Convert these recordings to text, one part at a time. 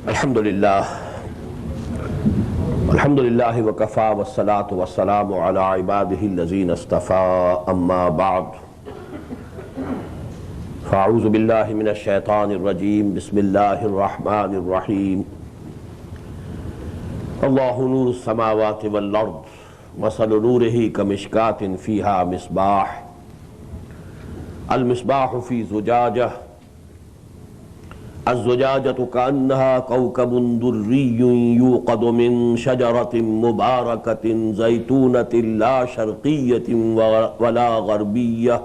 Alhamdulillah. Alhamdulillah wa kafa wa salatu wa salamu ala ibadihi allazina istafa amma ba'd. Fa'auzu billahi minash shaitanir rajim. Bismillahir rahmanir rahim. Allahu nurus samawati wal ard. Masalu nurihi kamishkatin fiha misbah. Al-misbahu fi zujajah. الزجاجة كأنها كوكب دري يوقد من شجرة مباركة زيتونة لا شرقية ولا غربية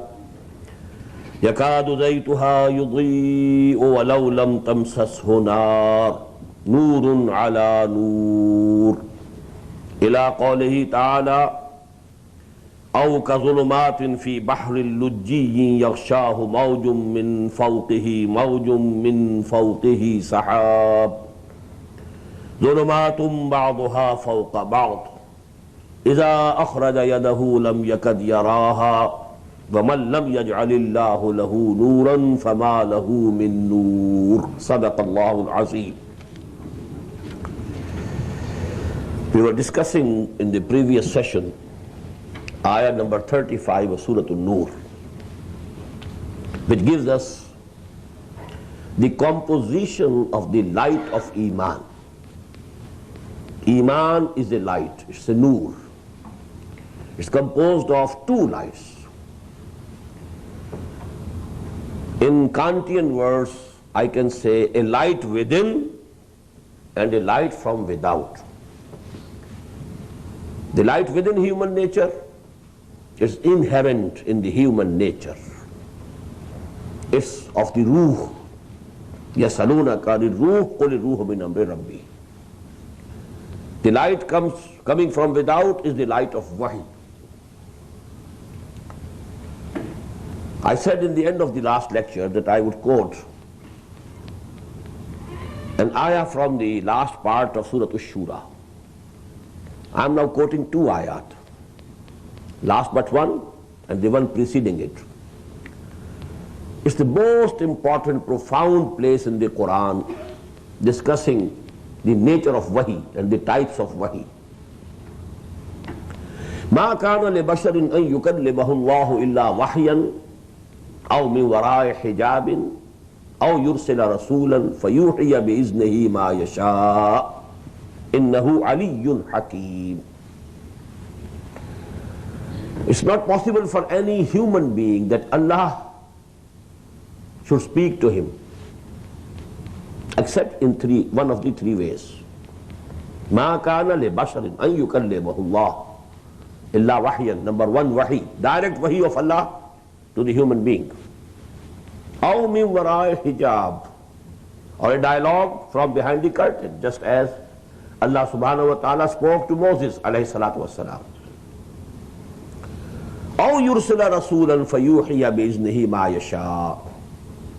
يكاد زيتها يضيء ولو لم تمسسه نار نور على نور إلى قوله تعالى أو كظلمات في بحر لجي يغشاه موج من فوقه سحاب ظلمات بعضها فوق بعض إذا أخرج يده لم يكد يراها ومن لم يجعل الله له نورا فما له من نور صدق الله العظيم. We were discussing in the previous session ayah number 35 of Surah An-Noor, which gives us the composition of the light of Iman. Iman is a light, it's a Noor. It's composed of two lights. In Kantian verse, I can say a light within and a light from without. The light within human nature is inherent in the human nature. It's of the ruh. يَسَأَلُونَكَ لِلْرُوحِ قُلِ الرُّوحُ مِنْ أَمْرِ رَبِّي. The light coming from without is the light of wahi. I said in the end of the last lecture that I would quote an ayah from the last part of Surah Ash-Shura. I am now quoting two ayat. Last but one and the one preceding it. It's the most important, profound place in the Qur'an discussing the nature of wahi and the types of wahi. مَا كَانَ لِبَشَرٍ أَن يُكَلِّمَهُ اللَّهُ إِلَّا وَحْيًا أَوْ مِنْ وَرَاءِ حِجَابٍ أَوْ يُرْسِلَ رَسُولًا فَيُوحِيَ بِإِذْنِهِ مَا يَشَاءُ إِنَّهُ عَلِيٌّ حَكِيمٌ. It's not possible for any human being that Allah should speak to him except in one of the three ways. مَا كَانَ لِبَشَرٍ أَن يُكَلِّمَهُ اللَّهُ إِلَّا وَحْيًا. Number one, wahi, direct wahi of Allah to the human being. أَوْ مِنْ وَرَاءِ hijab, or a dialogue from behind the curtain, just as Allah subhanahu wa ta'ala spoke to Moses alayhi salatu wassalam. أَوْ يُرْسِلَ رَسُولًا فَيُوحِيَ بِإِذْنِهِ مَا يَشَاءُ.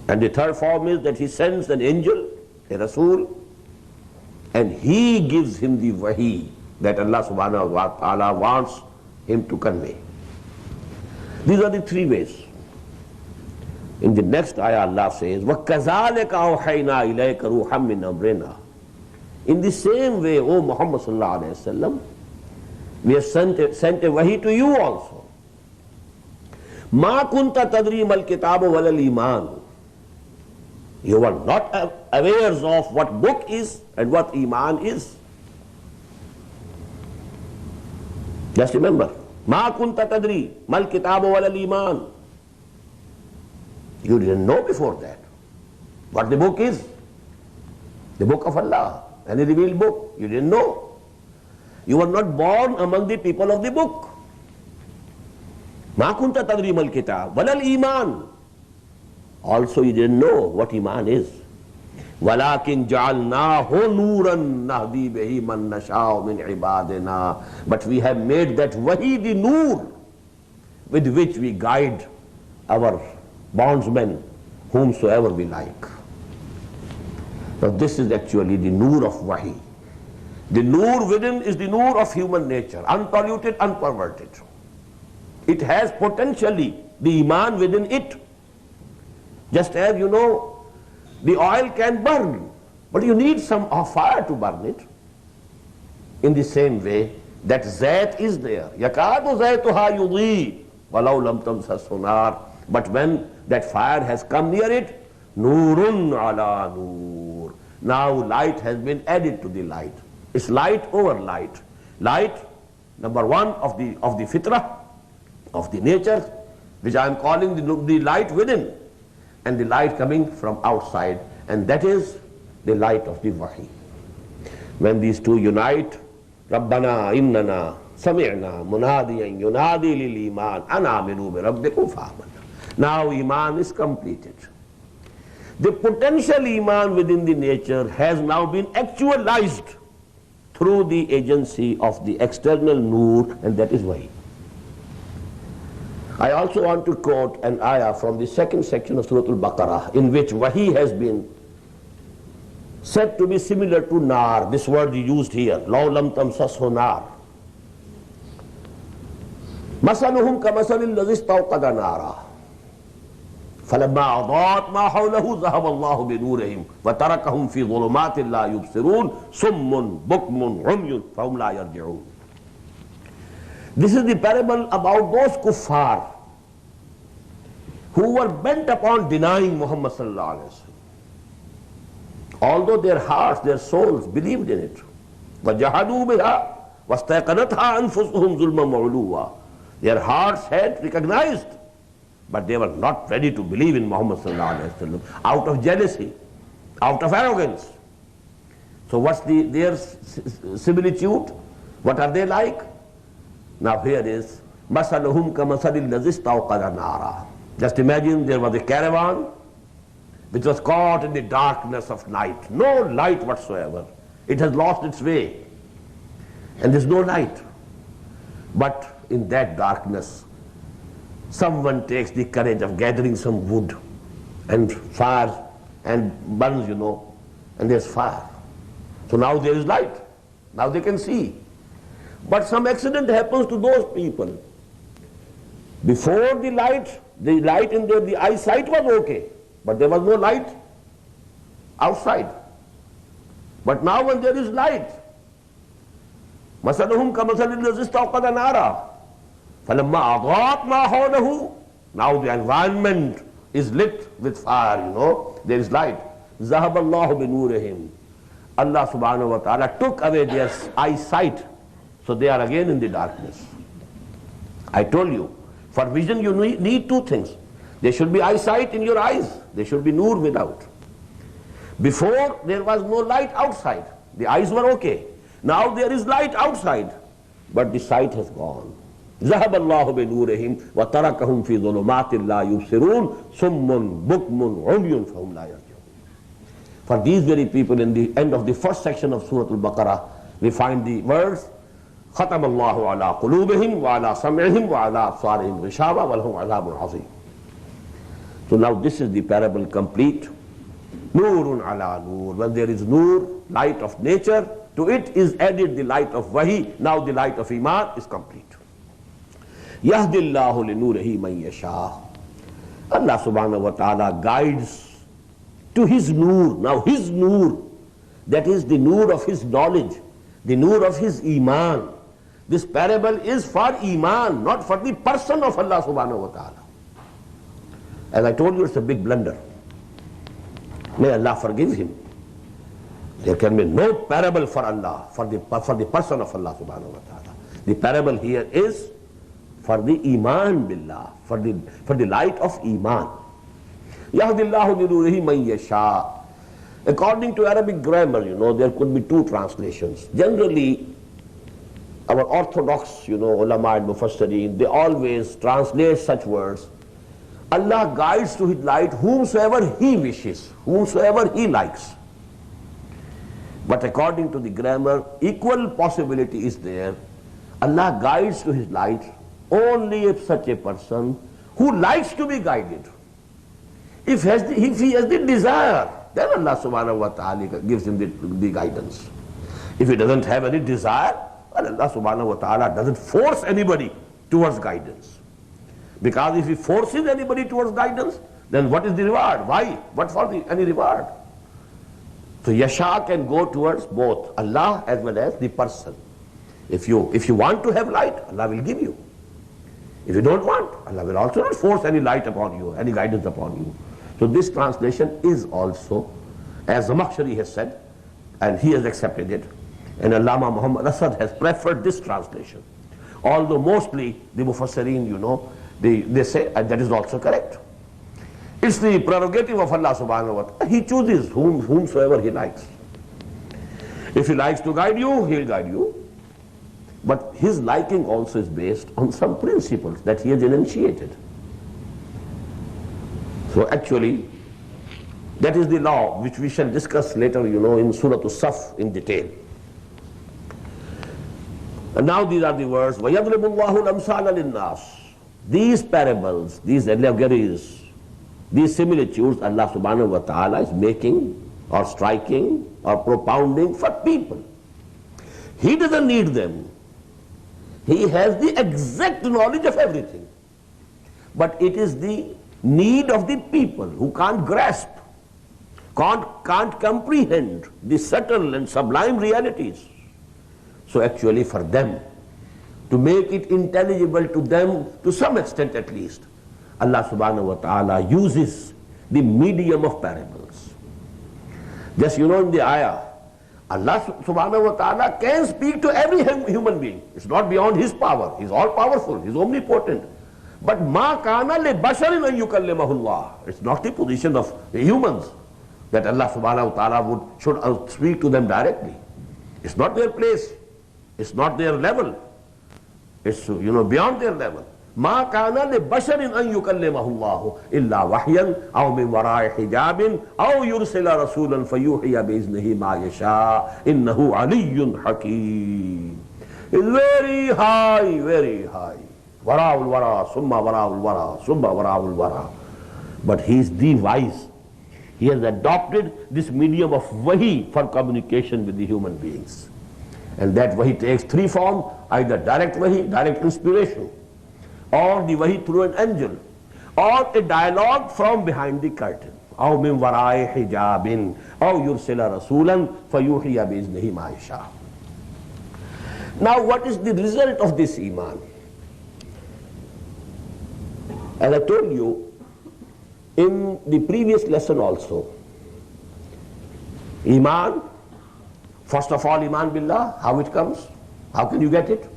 And the third form is that he sends an angel, a Rasul, and he gives him the wahi that Allah subhanahu wa ta'ala wants him to convey. These are the three ways. In the next ayah Allah says, وَكَذَلِكَ أَوْحَيْنَا إِلَيْكَ رُوحًا مِّنْ أَمْرِنَا. In the same way, O Muhammad sallallahu alayhi wa sallam, we have sent a wahi to you also. مَا كُنْتَ تَدْرِي مَا الْكِتَابُ وَلَا الْإِيمَانُ. You are not aware of what book is and what Iman is. Just remember, مَا كُنْتَ تَدْرِي مَا الْكِتَابُ وَلَا الْإِيمَانُ. You didn't know before that what the book is. The book of Allah, any revealed book. You didn't know. You were not born among the people of the book. مَا كُنْتَ تَدْرِي مَا الْكِتَابُ وَلَا الْإِيمَانُ. Also you didn't know what Iman is. وَلَكِنْ جَعَلْنَاهُ نُورًا نَهْدِي بِهِ مَنْ نَشَاءُ مِنْ عِبَادِنَا. But we have made that wahi the nur with which we guide our bondsmen whomsoever we like. Now this is actually the nur of wahi. The nur within is the nur of human nature, unpolluted, unperverted. It has potentially the Iman within it. Just as you know, the oil can burn, But you need some fire to burn it. In the same way, that zayt is there. Yakadu zaytuha yudhi walau lam tamsashu nar. But when that fire has come near it, nurun ala nur. Now light has been added to the light. It's light over light. Light, number one, of the fitrah, of the nature, which I am calling the light within, and the light coming from outside, and that is the light of the wahi. When these two unite, Rabbana innana sami'na munadiyan yunadi lil iman an aminu bi rabbikum fa'amanna. Now iman is completed. The potential iman within the nature has now been actualized through the agency of the external nur, and that is wahi. I also want to quote an ayah from the second section of Surah Al-Baqarah, in which wahi has been said to be similar to nar. This word used here, law lam tamsashu nar. Masaluhum kamasalil ladhi istawqada nara falamma adaat ma hawlahu dhahaba Allahu bi nurihim wa tarakahum fi dhulumatin la yubsirun summun bukmun umyun fahum la yarji'un. This is the parable about those kuffar who were bent upon denying Muhammad sallallahu alaihi wasallam. Although their hearts, their souls believed in it. وَجَحَدُوا بِهَا وَاسْتَيْقَنَتْهَا أَنفُسُهُمْ ظُلْمًا وَعُلُوًّا. Their hearts had recognized, but they were not ready to believe in Muhammad sallallahu alaihi wasallam out of jealousy, out of arrogance. So what's their similitude? What are they like? Now here is مَثَلُهُمْ كَمَثَلِ الَّذِي اسْتَوْقَدَ نَارًا. Just imagine there was a caravan which was caught in the darkness of night. No light whatsoever. It has lost its way. And there's no light. But in that darkness, someone takes the courage of gathering some wood and fires and burns, and there's fire. So now there is light. Now they can see. But some accident happens to those people. Before the light in the eyesight was okay. But there was no light outside. But now when there is light, مَثَلُهُمْ كَمَثَلِ الَّذِي اسْتَوْقَدَ نَارًا فَلَمَّا أَضَاءَتْ مَا حَوْلَهُ. Now the environment is lit with fire, there is light. ذَهَبَ اللَّهُ بِنُورِهِمْ. Allah subhanahu wa ta'ala took away their eyesight, so they are again in the darkness. I told you, for vision you need two things. There should be eyesight in your eyes. There should be nur without. Before, there was no light outside. The eyes were okay. Now there is light outside, but the sight has gone. ذَهَبَ اللَّهُ بِنُورِهِمْ وَتَرَكَهُمْ فِي ظُلُمَاتٍ لَا يُبْصِرُونَ سُمٌّ بُكْمٌ عُمْيٌ فَهُمْ لَا يَرْجِعُونَ. For these very people, in the end of the first section of Surah Al-Baqarah, we find the words خَتَمَ اللَّهُ عَلَىٰ قُلُوبِهِمْ وَعَلَىٰ سَمْعِهِمْ وَعَلَىٰ أَبْصَارِهِمْ غِشَاوَةٌ وَلَهُمْ عَذَابٌ عَظِيمٌ. So now this is the parable complete. Nurun ala nur. When there is nur, light of nature, to it is added the light of wahi. Now the light of iman is complete. Yahdillahu li nurihi man yasha. Allah subhanahu wa ta'ala guides to his nur. Now his nur, that is the nur of his knowledge, the nur of his iman. This parable is for iman, not for the person of Allah subhanahu wa ta'ala. As I told you, it's a big blunder. May Allah forgive him. There can be no parable for Allah, for the person of Allah subhanahu wa ta'ala. The parable here is for the iman billah, for the light of iman. Yahdillahu li nurihi man yasha. According to Arabic grammar, there could be two translations. Generally, our orthodox, ulama and mufassirin, they always translate such words. Allah guides to his light whomsoever he wishes, whomsoever he likes. But according to the grammar, equal possibility is there. Allah guides to his light only if such a person who likes to be guided. If he has the desire, then Allah subhanahu wa ta'ala gives him the guidance. If he doesn't have any desire, well, Allah subhanahu wa ta'ala doesn't force anybody towards guidance. Because if he forces anybody towards guidance, then what is the reward? Why? What for any reward? So yasha can go towards both Allah as well as the person. If you want to have light, Allah will give you. If you don't want, Allah will also not force any light upon you, any guidance upon you. So this translation is also, as Zamakhshari has said, and he has accepted it, and Allama Muhammad Asad has preferred this translation. Although mostly the Mufassirin, they say that is also correct. It's the prerogative of Allah subhanahu wa ta'ala. He chooses whomsoever He likes. If He likes to guide you, He'll guide you. But His liking also is based on some principles that He has enunciated. So actually, that is the law which we shall discuss later, in Surah As-Saf in detail. And now these are the words, وَيَضْرِبُ اللَّهُ الْأَمْثَالَ لِلنَّاسِ. These parables, these allegories, these similitudes Allah subhanahu wa ta'ala is making or striking or propounding for people. He doesn't need them. He has the exact knowledge of everything. But it is the need of the people who can't grasp, can't comprehend the subtle and sublime realities. So actually for them, to make it intelligible to them, to some extent at least, Allah subhanahu wa ta'ala uses the medium of parables. Just in the ayah, Allah subhanahu wa ta'ala can speak to every human being. It's not beyond His power. He's all powerful. He's omnipotent. But ma kana li basharin an yukallimahu Allah. It's not the position of humans that Allah subhanahu wa ta'ala should speak to them directly. It's not their place. It's not their level. It's beyond their level. ما كان لبشر أن يكلمه الله إلا وحيا أو من وراء حجاب أو يرسل رسولا فيوحي بإذنه ما يشاء إنه علي حكيم. It's very high, very high. وراء الورى ثم وراء الورى ثم وراء الورى. But He is the wise. He has adopted this medium of wahi for communication with the human beings. And that wahi takes three forms, either direct wahi, direct inspiration, or the wahi through an angel, or a dialogue from behind the curtain. أو من وراء حجاب أو يرسل رسولا فيوحي بإذنه ما يشاء. Now what is the result of this iman? As I told you in the previous lesson also, iman, first of all iman billah, how it comes, how can you get it?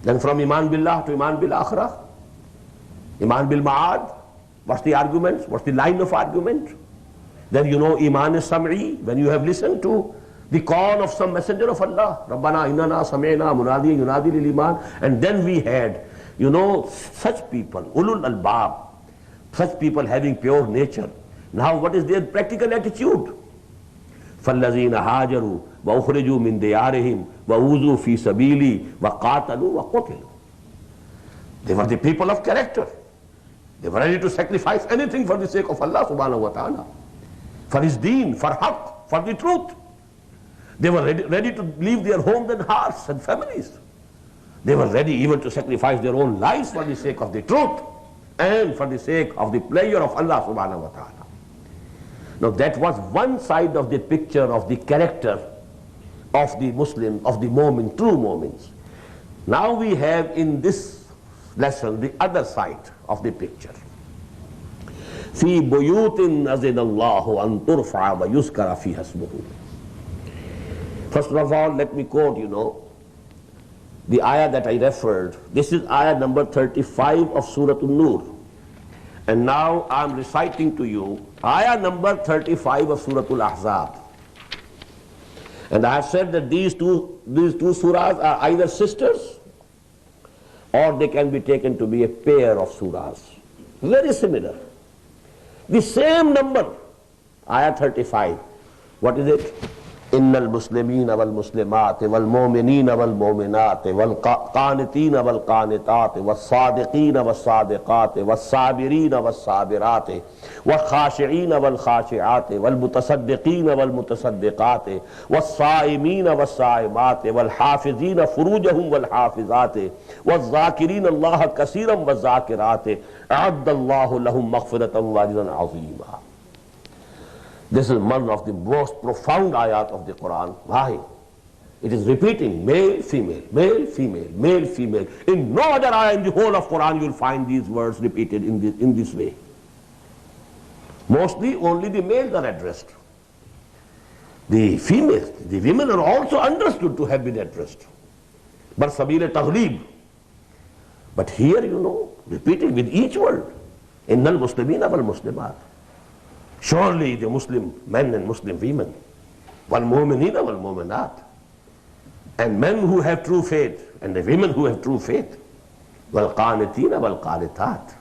Then from iman billah to iman bil akhirah, iman bil ma'ad, what's the argument, what's the line of argument? Then iman is sam'i, when you have listened to the call of some messenger of Allah, Rabbana innana sami'na munadi yunadi lil iman. And then we had such people, ulul albab, such people having pure nature. Now what is their practical attitude? فَالَّذِينَ هَاجَرُوا وَأُخْرِجُوا مِنْ دِيَارِهِمْ وَأُوذُوا فِي سَبِيلِي وَقَاتَلُوا وَقُتِلُوا. They were the people of character. They were ready to sacrifice anything for the sake of Allah subhanahu wa ta'ala, for His deen, for haqq, for the truth. They were ready to leave their homes and hearts and families. They were ready even to sacrifice their own lives for the sake of the truth and for the sake of the pleasure of Allah subhanahu wa ta'ala. Now that was one side of the picture of the character of the Muslim, of the mu'min, true mu'mins. Now we have in this lesson the other side of the picture. في بيوت أذن الله أن ترفع ويذكر فيها اسمه. First of all, let me quote, the ayah that I referred. This is ayah number 35 of Surah An-Noor. And now I am reciting to you ayah number 35 of Surah Al-Ahzab. And I have said that these two surahs are either sisters or they can be taken to be a pair of surahs. Very similar. The same number, ayah 35. What is it? إن المسلمين والمسلمات والمؤمنين والمؤمنات والقانتين والقانتات والصادقين والصادقات والصابرين والصابرات والخاشعين والخاشعات والمتصدقين والمتصدقات والصائمين والصائمات والحافظين فروجهم والحافظات والذاكرين الله كثيرا والذاكرات أعد الله لهم مغفرة وأجرا عظيما. This is one of the most profound ayat of the Qur'an. Why? It is repeating male, female, male, female, male, female. In no other ayah in the whole of Qur'an you will find these words repeated in this way. Mostly only the males are addressed. The females, the women are also understood to have been addressed. But sabila taghlib. But here, repeating with each word. Innal muslimina wal muslimat. Surely the Muslim men and Muslim women. Wal mu'minina wal mu'minat. And men who have true faith, and the women who have true faith. Wal qanitina wal qanitat.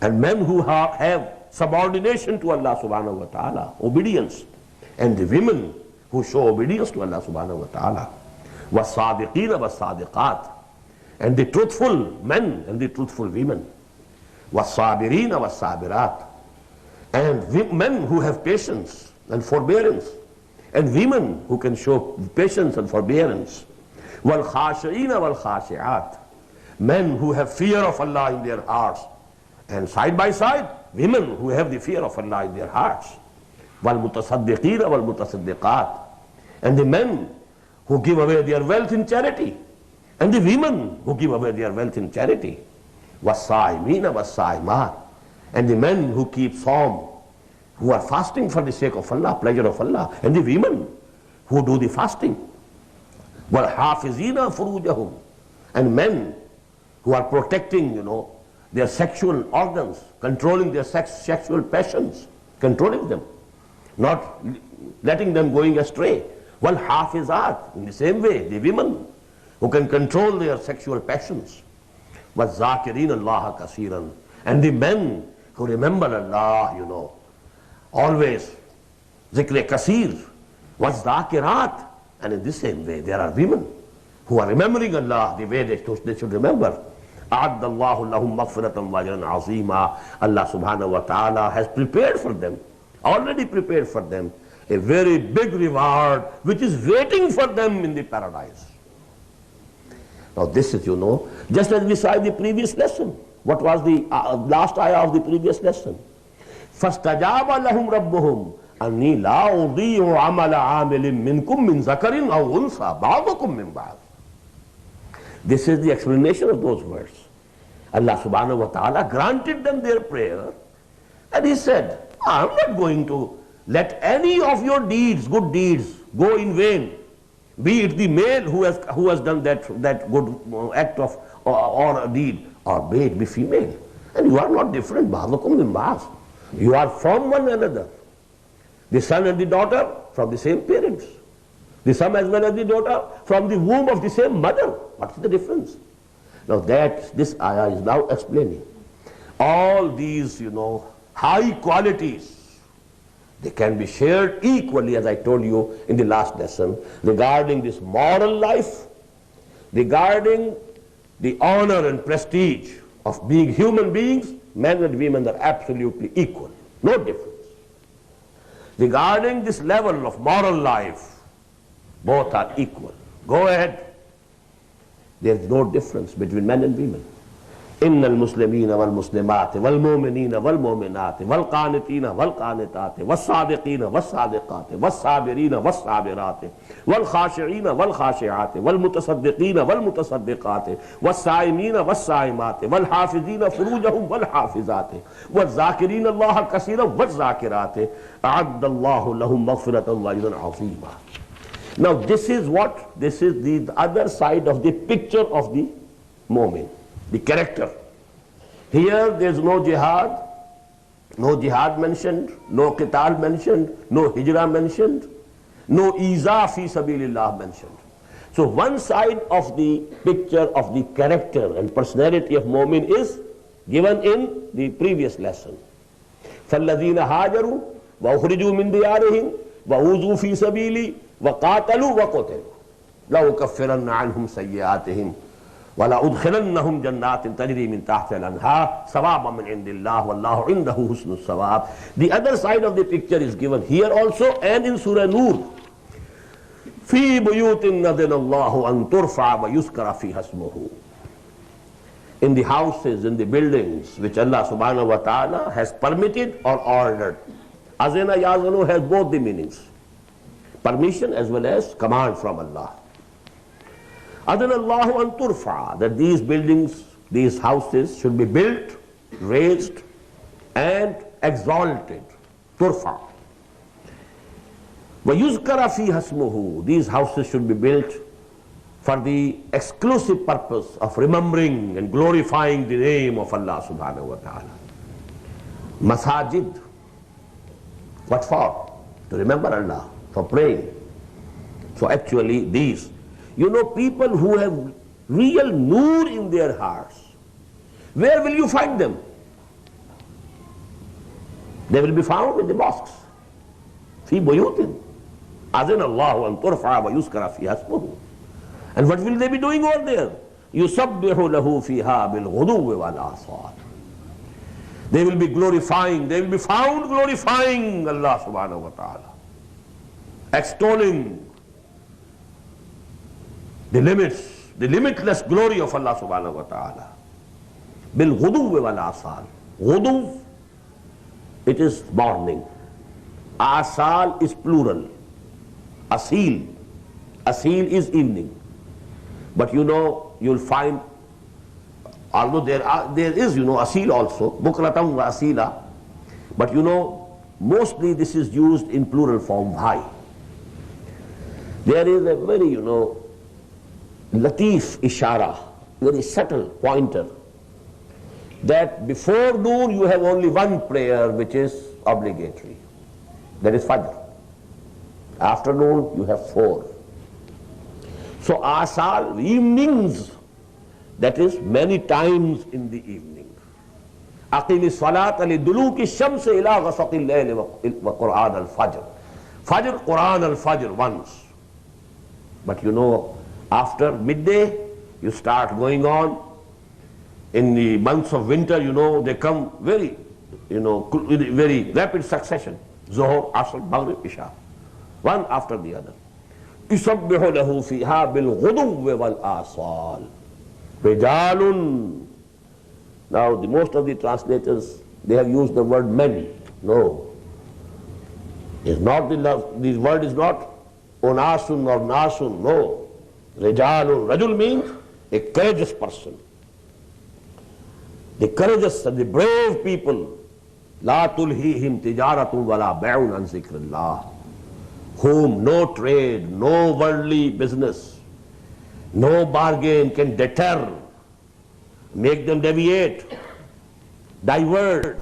And men who have subordination to Allah subhanahu wa ta'ala, obedience. And the women who show obedience to Allah subhanahu wa ta'ala. Was sadiqina was sadiqat. And the truthful men and the truthful women. Was sabirina was sabirat. And men who have patience and forbearance. And women who can show patience and forbearance. Wal khashi'ina wal khashi'at. Men who have fear of Allah in their hearts. And side by side, women who have the fear of Allah in their hearts. Wal mutasaddiqina wal mutasaddiqat. And the men who give away their wealth in charity. And the women who give away their wealth in charity. Was sa'imina was sa'imat. And the men who keep psalm, who are fasting for the sake of Allah, pleasure of Allah. And the women who do the fasting. Wal hafizina furujahum. And men who are protecting, their sexual organs, controlling their sexual passions, controlling them, not letting them going astray. Wal hafizat, in the same way, the women who can control their sexual passions. Was zakirin Allah kasiran. And the men who remember Allah, always, zikr kasir. Was zakirat. And in the same way, there are women who are remembering Allah the way they should remember. أَعَدَّ اللَّهُ لَهُمْ مَغْفِرَةً وَأَجْرًا عَظِيمًا. Allah subhanahu wa ta'ala has prepared for them, already prepared for them, a very big reward which is waiting for them in the paradise. Now this is, just as we saw in the previous lesson. What was the last ayah of the previous lesson? فَاسْتَجَابَ لَهُمْ رَبُّهُمْ أَنِّي لَا أُضِيعُ عَمَلَ عَامِلٍ مِّنْكُمْ مِّنْ ذَكَرٍ أَوْ أُنْثَىٰ بَعْضُكُمْ مِّنْ بَعْضٍ. This is the explanation of those words. Allah subhanahu wa ta'ala granted them their prayer, and He said, I'm not going to let any of your deeds, good deeds, go in vain. Be it the male who has done that good act of or a deed, or be it be female. And you are not different. Ba'dukum min ba'd. You are from one another. The son and the daughter from the same parents. The son as well as the daughter from the womb of the same mother. What's the difference? Now this ayah is now explaining. All these, high qualities, they can be shared equally, as I told you in the last lesson, regarding this moral life, regarding the honor and prestige of being human beings. Men and women are absolutely equal, no difference. Regarding this level of moral life, both are equal. Go ahead. There is no difference between men and women. إن المسلمين والمسلمات والمؤمنين والمؤمنات والقانتين والقانتات والصادقين والصادقات والصابرين والصابرات والخاشعين والخاشعات والمتصدقين والمتصدقات والصائمين والصائمات والحافظين فروجهم والحافظات والذاكرين الله كثيرا والذاكرات أعد الله لهم مغفرة وأجرا عظيما. Now this is the other side of the picture of the mu'min. The character. Here there is no jihad mentioned, no qital mentioned, no hijrah mentioned, no iza fi sabilillah mentioned. So one side of the picture of the character and personality of mu'min is given in the previous lesson. فَالَّذِينَ هَاجَرُوا وَأُخْرِجُوا مِنْ دِيَارِهِمْ وَأُوذُوا فِي سَبِيلِي وَقَاتَلُوا وَقُتِلُوا لَأُكَفِّرَنَّ عَنْهُمْ سَيِّئَاتِهِمْ وَلَا أُدْخِلَنَّهُمْ جَنَّاتٍ تَجْرِي مِنْ تَحْتِهَا الْأَنْهَارُ ثَوَابًا مِنْ عِنْدِ اللَّهِ وَاللَّهُ عِنْدَهُ حُسْنُ الثَّوَابِ. The other side of the picture is given here also and in Surah An-Noor. فِي بُيُوتٍ نَذِنَ اللَّهُ أَنْ تُرْفَعَ وَيُذْكَرَ فِيهَا اسْمُهُ. In the houses, in the buildings which Allah subhanahu wa ta'ala has permitted or ordered Azina yazanu has both the meanings. Permission as well as command from Allah. Adana Allahu an turfa, that these buildings, these houses should be built, raised and exalted. Turfa. Wa yuzkara fiha ismuhu, these houses should be built for the exclusive purpose of remembering and glorifying the name of Allah subhanahu wa ta'ala. Masajid, what for? To remember Allah, for praying. So actually these, you know, people who have real noor in their hearts, where will you find them? They will be found in the mosques. Fi buyutin. Azin Allahu an turfa wa yuskara fiha ismuhu. And what will they be doing over there? يُسَبِّحُ لَهُ فِيهَا بِالْغُدُوِّ وَالْآصَالِ. They will be glorifying, they will be found glorifying Allah subhanahu wa ta'ala, extolling the limits, the limitless glory of Allah subhanahu wa ta'ala. بِالْغُدُوِّ وَالْآصَالِ. Ghuduw, it is morning. Asal is plural. Asil. Asil is evening. But you know, you'll find, although there is, you know, asil also, bukratam wa asila, but you know, mostly this is used in plural form, bhai. There is a very, you know, latif ishara, very subtle pointer, that before noon you have only one prayer which is obligatory, that is Fajr. After noon you have 4. So asal, evenings, that is many times in the evening. Aqimi salata li duluki shams ila ghasaqi al-layl wa Qur'an al-Fajr. Fajr, Qur'an al-Fajr once. But you know, after midday, you start going on. In the months of winter, you know, they come very, you know, in very rapid succession. Zuhr, Asr, Maghrib, Isha. One after the other. يُسَبِّحُ لَهُ فِيهَا بِالْغُدُوِّ وَالْآصَالِ رِجَالٌ. Now, most of the translators, they have used the word many. No. It's not the word is not unasun or nasun. No. Rijalun. Rajul means a courageous person. The courageous and the brave people. لَا تُلْهِيهِمْ تِجَارَةٌ وَلَا بَيْعٌ عَنْ ذِكْرِ اللَّهِ, whom no trade, no worldly business, no bargain can deter, make them deviate, divert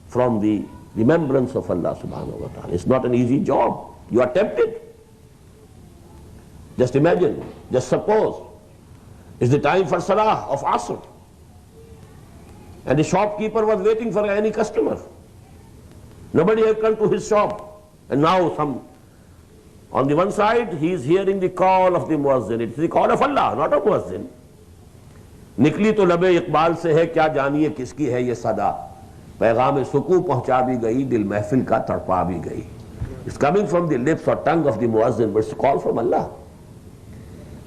from the remembrance of Allah subhanahu wa ta'ala. It's not an easy job. You are tempted. Just imagine, just suppose, it's the time for Salah of Asr, and the shopkeeper was waiting for any customer. Nobody had come to his shop. And now on the one side, he is hearing the call of the muazzin. It is the call of Allah, not of muazzin. निकली तो लबे इकबाल से है, क्या जानिए किसकी है ये सदा, पैगाम सुकून पहुंचा भी गई, दिल महफिल का तड़पा भी गई. It's coming from the lips or tongue of the muazzin, but it's a call from Allah.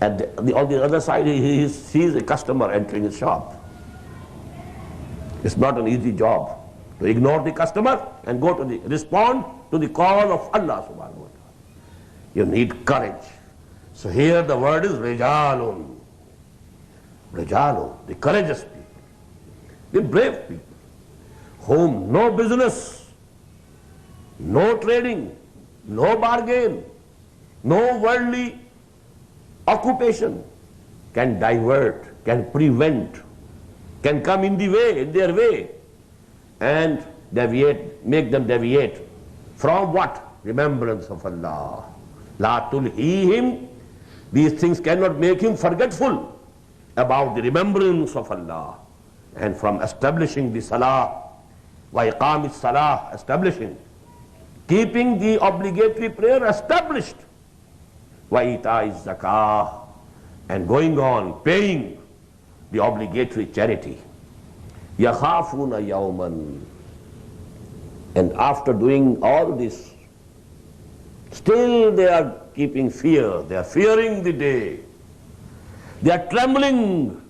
And on the other side, he sees a customer entering his shop. It's not an easy job to ignore the customer and go to respond to the call of Allah subhanahu wa ta'ala. You need courage. So here the word is rijalun. Rijalun, the courageous people, the brave people, whom no business, no trading, no bargain, no worldly occupation can divert, can prevent, can come in the way, in their way, and deviate, make them deviate from what? Remembrance of Allah. La tulhihim, these things cannot make him forgetful about the remembrance of Allah, and from establishing the salah, wa iqam salah, establishing, keeping the obligatory prayer established, wa ita'i zakah, and going on paying the obligatory charity. Yakhafuna yawman. And after doing all this, still they are keeping fear. They are fearing the day. They are trembling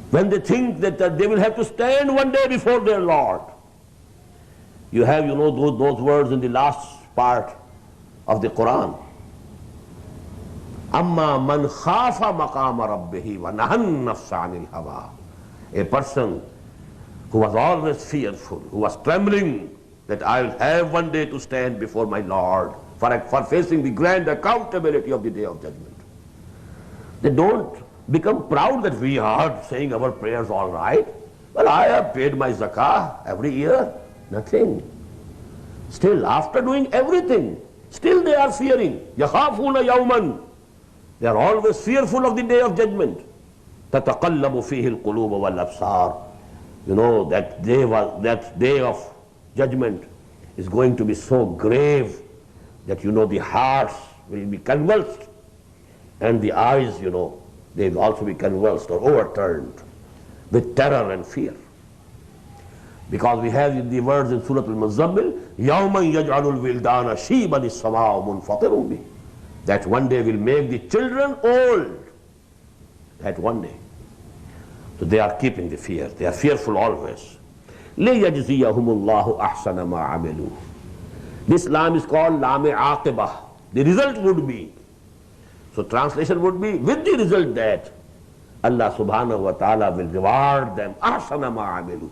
when they think that they will have to stand one day before their Lord. You have, those words in the last part of the Qur'an. Amma man khafa maqama rabbihi wa nahan nafsa anil hawa. A person who was always fearful, who was trembling that I'll have one day to stand before my Lord for facing the grand accountability of the Day of Judgment. They don't become proud that we are saying our prayers all right. Well, I have paid my zakah every year. Nothing. Still, after doing everything, still they are fearing. يَخَافُونَ يَوْمًا. They are always fearful of the Day of Judgment. تَتَقَلَّبُ فِيهِ الْقُلُوبُ وَالْأَبْصَارُ. That day of judgment is going to be so grave that the hearts will be convulsed, and the eyes, they will also be convulsed or overturned with terror and fear. Because we have the words in Surah Al-Muzammil, يَوْمًا يَجْعَلُ الْوِلْدَانَ شِيبًا السَّمَاءُ مُنْفَطِرٌ بِهِ. That one day will make the children old. That one day. So they are keeping the fear. They are fearful always. لِيَجْزِيَهُمُ اللَّهُ أَحْسَنَ مَا عَمِلُوا. This lam is called lam aqibah. The result would be. So translation would be, with the result that Allah subhanahu wa ta'ala will reward them. أَحْسَنَ مَا عَمِلُوا.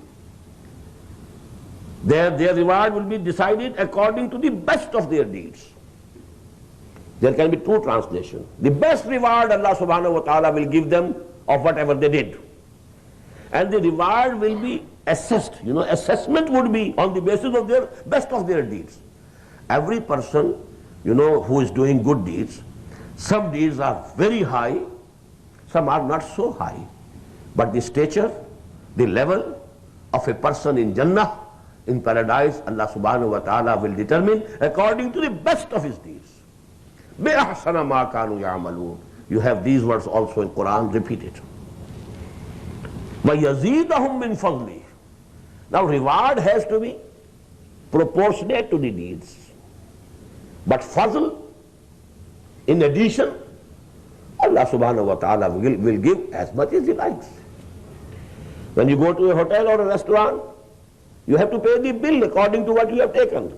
Their reward will be decided according to the best of their deeds. There can be two translations. The best reward Allah subhanahu wa ta'ala will give them of whatever they did. And the reward will be assessed. Assessment would be on the basis of their best of their deeds. Every person, who is doing good deeds, some deeds are very high, some are not so high. But the stature, the level of a person in Jannah, in paradise, Allah subhanahu wa ta'ala will determine according to the best of his deeds. بِأَحْسَنَ مَا كَانُوا يَعْمَلُونَ. You have these words also in Qur'an repeated. وَيَزِيدَهُمْ مِنْ فَضْلِهِ. Now reward has to be proportionate to the deeds. But fazl, in addition, Allah subhanahu wa ta'ala will give as much as he likes. When you go to a hotel or a restaurant, you have to pay the bill according to what you have taken.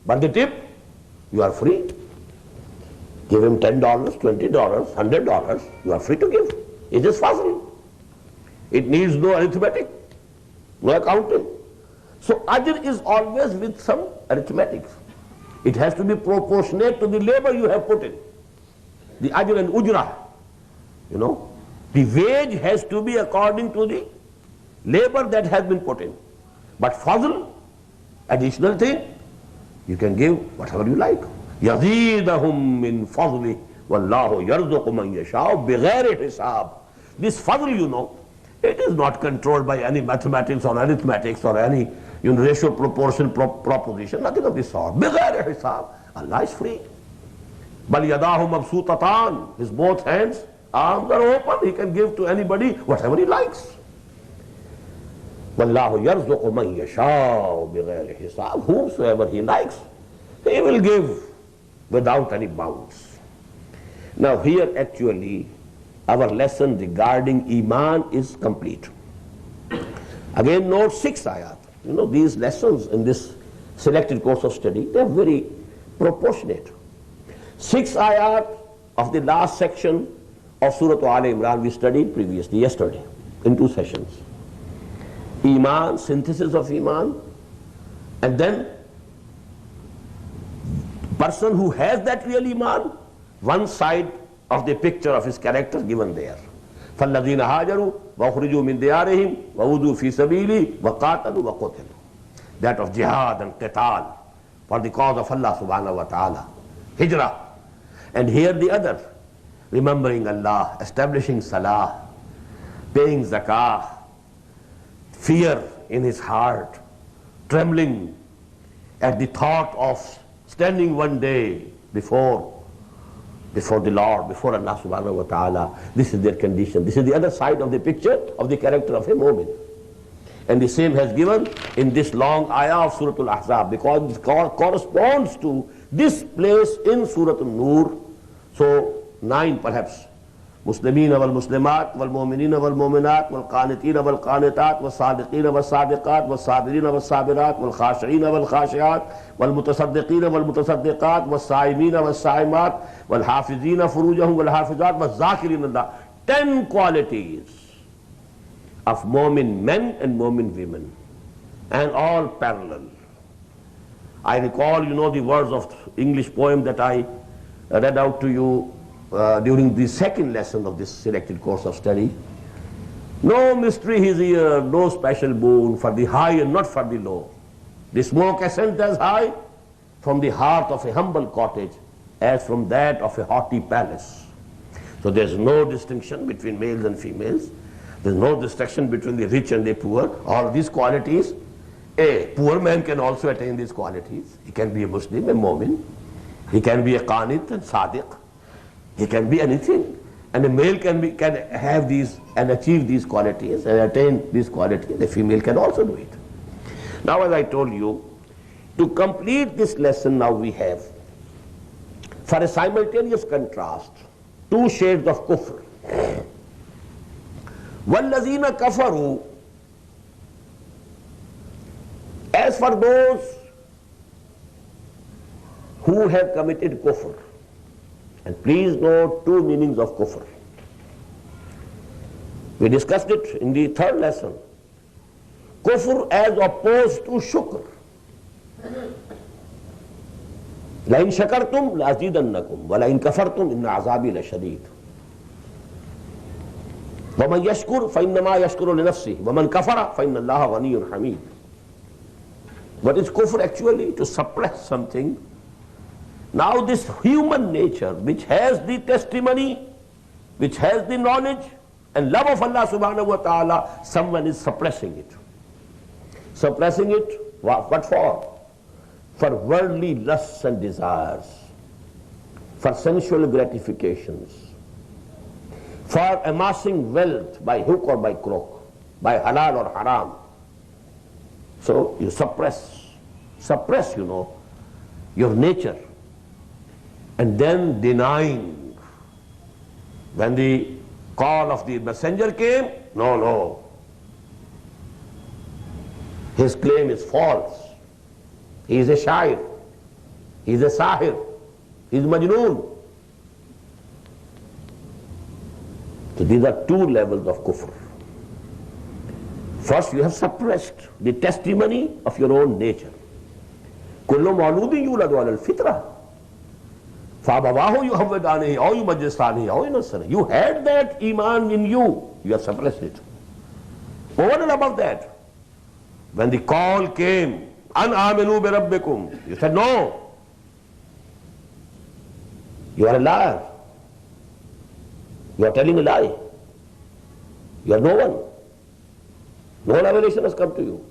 But the tip, you are free. Give him $10, $20, $100, you are free to give. It is fazl. It needs no arithmetic, no accounting. So ajr is always with some arithmetic. It has to be proportionate to the labor you have put in. The ajr and ujrah, the wage has to be according to the labor that has been put in. But fazl, additional thing, you can give whatever you like. يَزِيدَهُمْ مِنْ فَضْلِهِ وَاللَّهُ يَرْزُقُ مَنْ يَشَاءُ بِغَيْرِ حِسَابٍ. This fazl, it is not controlled by any mathematics or arithmetics or any ratio, proportion, proposition, nothing of this sort. بِغَيْرِ حِسَابٍ. Allah is free. بَلْ يَدَاهُ مَبْسُوطَتَانِ. His both hands, arms are open. He can give to anybody whatever he likes. وَاللَّهُ يَرْزُقُ مَنْ يَشَاءُ بِغَيْرِ حِسَابٍ. Whomsoever he likes, he will give without any bounds. Now here actually our lesson regarding Iman is complete. Again note 6 ayat. These lessons in this selected course of study, they are very proportionate. 6 ayat of the last section of Surah Al-Imran we studied yesterday in 2 sessions. Iman, synthesis of Iman, and then person who has that real Iman, one side of the picture of his character given there. فَالَّذِينَ هَاجَرُوا وَأُخْرِجُوا مِنْ دِيَارِهِمْ وَأُوذُوا فِي سَبِيلِي وَقَاتَلُوا وَقُتِلُوا. That of jihad and qital for the cause of Allah subhanahu wa ta'ala. Hijrah. And here the other, remembering Allah, establishing salah, paying zakah, fear in his heart, trembling at the thought of standing one day before the Lord, before Allah subhanahu wa ta'ala. This is their condition. This is the other side of the picture of the character of a mu'min. And the same has given in this long ayah of Surah Al-Ahzab, because it corresponds to this place in Surah An-Noor. So 9 perhaps मुस्लिमीन वल मुस्लिमात वल मोमिनीन वल मोमिनात वल कानितीन वल कानितात वल सादिकीन वल सादिकात वल साबिरीन वल साबिरात वल खाशिईन वल खाशियात वल मुतसद्दिकीन वल मुतसद्दिकात वल साइमीन वल साइमात वल हाफिजीन फुरूजहुम वल हाफिजात वल ज़ाकिरीन अल्लाह. 10 qualities of Mu'min men and Mu'min women, and all parallel. I recall, the words of English poem that I read out to you during the second lesson of this selected course of study. No mystery is here, no special boon for the high and not for the low. The smoke ascends as high from the hearth of a humble cottage as from that of a haughty palace. So there's no distinction between males and females. There's no distinction between the rich and the poor. All these qualities, a poor man can also attain these qualities. He can be a Muslim, a Mu'min. He can be a Qanit and Sadiq. He can be anything. And a male can have these and achieve these qualities and attain these qualities. A female can also do it. Now, as I told you, to complete this lesson now we have, for a simultaneous contrast, 2 shades of kufr. وَالَّذِينَ كَفَرُوا, as for those who have committed kufr, and please note 2 meanings of kufr. We discussed it in the 3rd lesson. Kufr as opposed to shukr. لَإِن شَكَرْتُمْ لَأَزِيدَنَّكُمْ وَلَإِن كَفَرْتُمْ إِنَّ عَذَابِي لَشَدِيدٌ. وَمَنْ يَشْكُرْ فَإِنَّمَا يَشْكُرُ لِنَفْسِهِ وَمَنْ كَفَرَ فَإِنَّ اللَّهَ غَنِيٌّ حَمِيدٌ. What is kufr actually? To suppress something. Now this human nature, which has the testimony, which has the knowledge and love of Allah subhanahu wa ta'ala, someone is suppressing it. Suppressing it, what for? For worldly lusts and desires, for sensual gratifications, for amassing wealth by hook or by crook, by halal or haram. So you suppress, your nature, and then denying. When the call of the messenger came, no, his claim is false. He is a shair, he is a sahir, he is majnoon. So these are 2 levels of kufr. First, you have suppressed the testimony of your own nature. كُلُّ مَوْلُودٍ يُولَدُ عَلَى الْفِطْرَةِ فَأَبَوَاهُ يُهَوِّدَانِهِ أَوْ يُمَجِّسَانِهِ أَوْ يُنَصِّرَانِهِ. You had that iman in you, you have suppressed it. Over and above that, when the call came, An aminu bi rabbikum, you said no. You are a liar. You are telling a lie. You are no one. No revelation has come to you.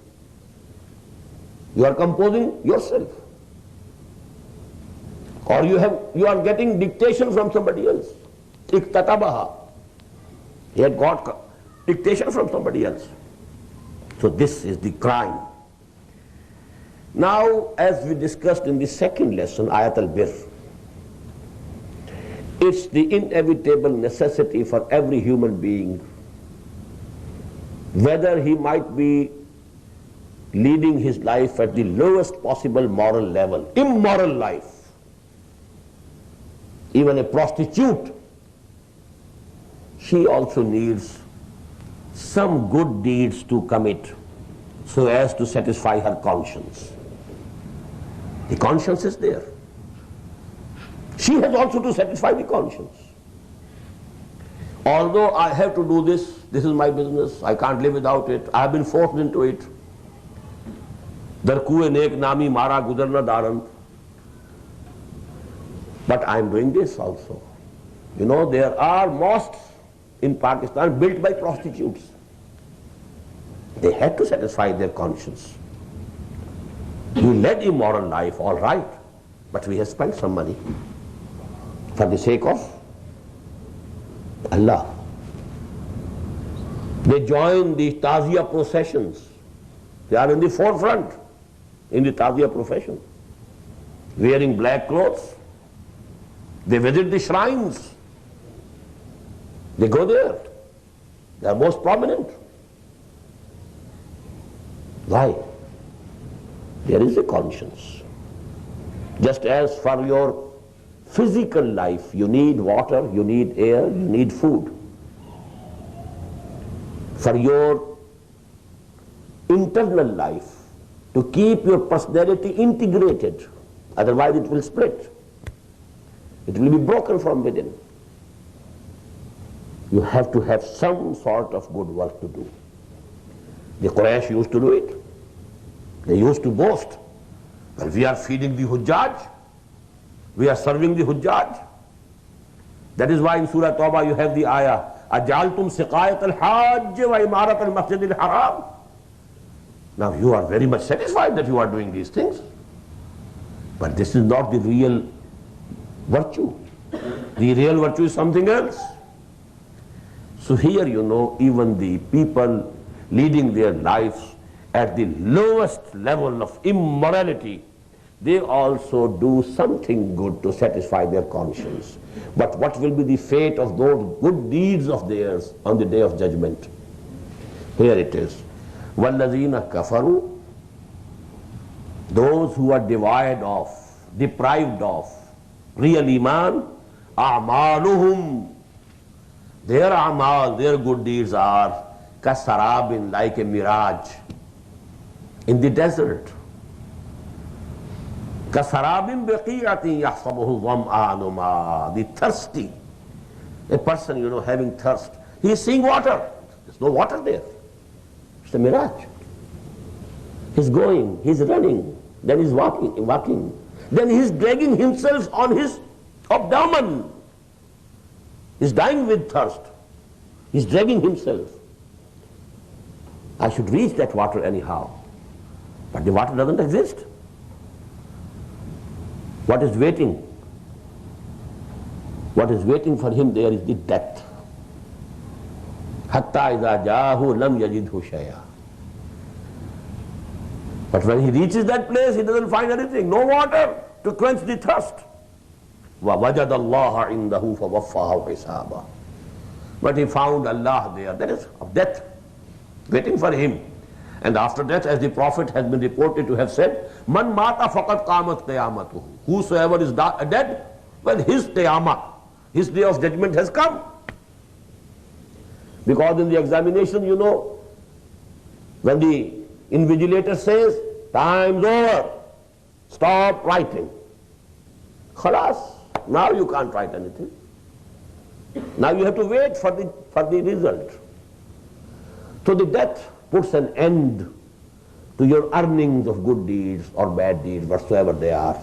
You are composing yourself. Or you are getting dictation from somebody else. Iktatabaha. He had got dictation from somebody else. So this is the crime. Now, as we discussed in the 2nd lesson, Ayat al-Bir, it's the inevitable necessity for every human being, whether he might be leading his life at the lowest possible moral level, immoral life, even a prostitute, she also needs some good deeds to commit so as to satisfy her conscience. The conscience is there. She has also to satisfy the conscience. Although I have to do this, this is my business, I can't live without it, I have been forced into it. Darkuye nek nami mara guzarna darand. But I am doing this also. There are mosques in Pakistan built by prostitutes. They had to satisfy their conscience. You led immoral life, all right, but we have spent some money for the sake of Allah. They join the Taziyah processions. They are in the forefront in the Taziyah profession, wearing black clothes. They visit the shrines. They go there. They are most prominent. Why? There is a conscience. Just as for your physical life, you need water, you need air, you need food. For your internal life, to keep your personality integrated, otherwise it will split. It will be broken from within. You have to have some sort of good work to do. The Quraysh used to do it. They used to boast. Well, we are feeding the Hujjaj. We are serving the Hujjaj. That is why in Surah Tawbah you have the ayah, أَجْعَلْتُمْ سِقَايَةَ الْحَاجِّ وَإِمَارَةَ الْمَسْجِدِ الْحَرَامِ. Now you are very much satisfied that you are doing these things. But this is not the real virtue. The real virtue is something else. So here, even the people leading their lives at the lowest level of immorality, they also do something good to satisfy their conscience. But what will be the fate of those good deeds of theirs on the day of judgment? Here it is. وَالَّذِينَ كَفَرُوا, those who are deprived of real iman, أَعْمَالُهُمْ, their amal, their good deeds are kasarabin, like a mirage in the desert. Kasarabin biqi'atin yahsabuhu dham'anu ma, the thirsty. A person, having thirst, he is seeing water. There's no water there. It's a mirage. He's going, he's running, then he's walking. Then he's dragging himself on his abdomen. He's dying with thirst. He's dragging himself. I should reach that water anyhow. But the water doesn't exist. What is waiting? What is waiting for him there is the death. Hatta idha jaahu lam yajidhu shay'a. But when he reaches that place, he doesn't find anything. No water to quench the thirst. وَوَجَدَ اللَّهَ عِنْدَهُ فَوَفَّاهُ حِسَابًا. But he found Allah there. That is of death, waiting for him. And after that, as the Prophet has been reported to have said, Man mata faqad qamat qiyamatuhu. Whosoever is dead, well, his qiyamah, his day of judgment has come. Because in the examination, when the invigilator says, time's over, stop writing. Khalas, now you can't write anything. Now you have to wait for the result. So the death puts an end to your earnings of good deeds or bad deeds, whatsoever they are.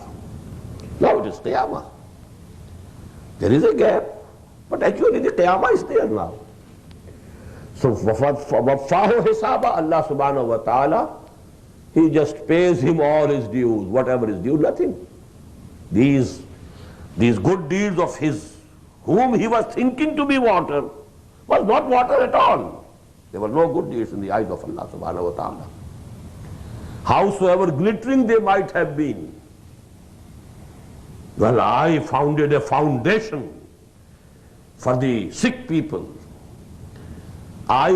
Now it is Qiyamah. There is a gap, but actually the Qiyamah is there now. So وَفَّاهُ حِسَابًا, Allah subhanahu wa ta'ala, He just pays him all his dues, whatever is due, nothing. These good deeds of his, whom he was thinking to be water, was not water at all. There were no good deeds in the eyes of Allah subhanahu wa ta'ala. Howsoever glittering they might have been. Well, I founded a foundation for the sick people. I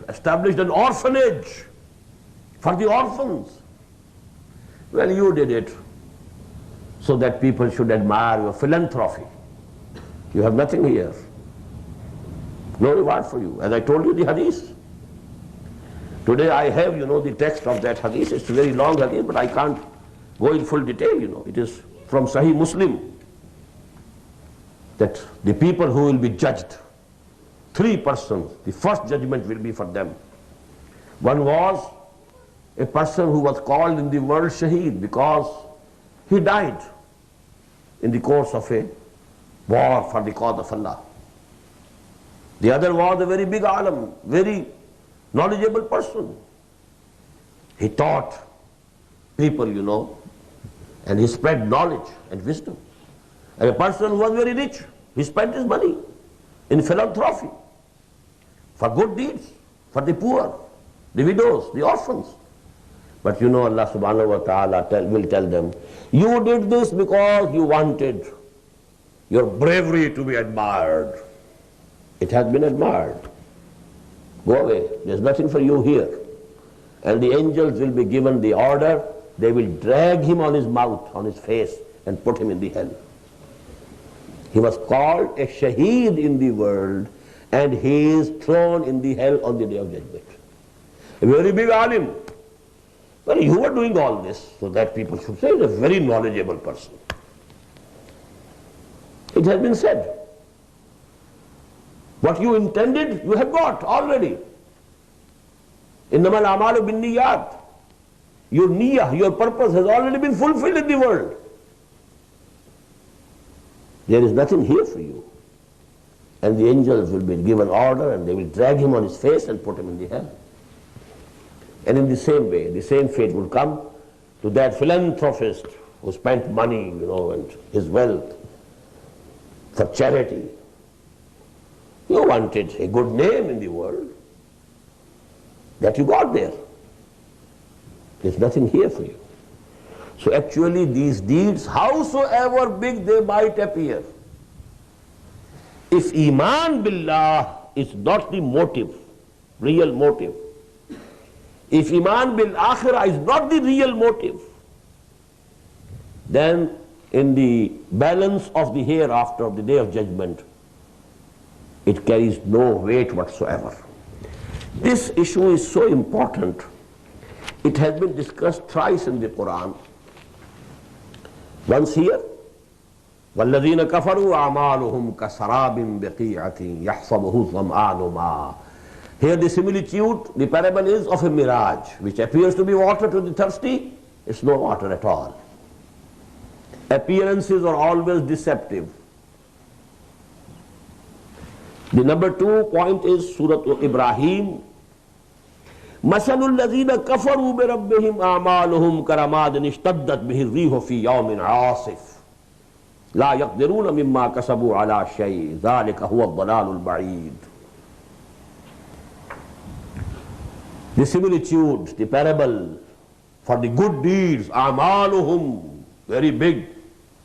established an orphanage for the orphans. Well, you did it so that people should admire your philanthropy. You have nothing here. No reward for you. As I told you the hadith. Today I have, the text of that hadith. It's a very long hadith, but I can't go in full detail, It is from Sahih Muslim that the people who will be judged, 3 persons, the first judgment will be for them. One was a person who was called in the world Shaheed because he died in the course of a war for the cause of Allah. The other was a very big alim, very knowledgeable person. He taught people, and he spread knowledge and wisdom. And a person who was very rich, he spent his money in philanthropy, for good deeds, for the poor, the widows, the orphans. But Allah subhanahu wa ta'ala will tell them, you did this because you wanted your bravery to be admired. It has been admired. Go away, there's nothing for you here. And the angels will be given the order, they will drag him on his mouth, on his face, and put him in the hell. He was called a shaheed in the world, and he is thrown in the hell on the day of judgment. A very big alim. Well, you are doing all this so that people should say he's a very knowledgeable person. It has been said. What you intended, you have got already. Innamal a'malu binniyat. Your niyyah, your purpose has already been fulfilled in the world. There is nothing here for you. And the angels will be given order and they will drag him on his face and put him in the hell. And in the same way, the same fate will come to that philanthropist who spent money, and his wealth for charity. You wanted a good name in the world. That you got there. There's nothing here for you. So actually these deeds, howsoever big they might appear, if Iman Billah is not the motive, real motive, if Iman Bil Akhirah is not the real motive, then in the balance of the hereafter, of the day of judgment, it carries no weight whatsoever. This issue is so important. It has been discussed thrice in the Qur'an. Once here, وَالَّذِينَ كَفَرُوا أَعْمَالُهُمْ كَسَرَابٍ بِقِيعَةٍ يَحْصَبُهُ الظَّمْآنُ مَاءً. Here the similitude, the parable is of a mirage, which appears to be water to the thirsty. It's no water at all. Appearances are always deceptive. The number 2 point is Surah Ibrahim. مَثَلُ الَّذِينَ كَفَرُوا بِرَبِّهِمْ أَعْمَالُهُمْ كَرَمَادٍ اشْتَدَّتْ بِهِ الرِّيحُ فِي يَوْمٍ عَاصِفٍ لَا يَقْدِرُونَ مِمَّا كَسَبُوا عَلَى شَيْءٍ ذَلِكَ هُوَ الضَّلَالُ الْبَعِيدُ. The similitude, the parable for the good deeds, أَعْمَالُهُمْ, very big.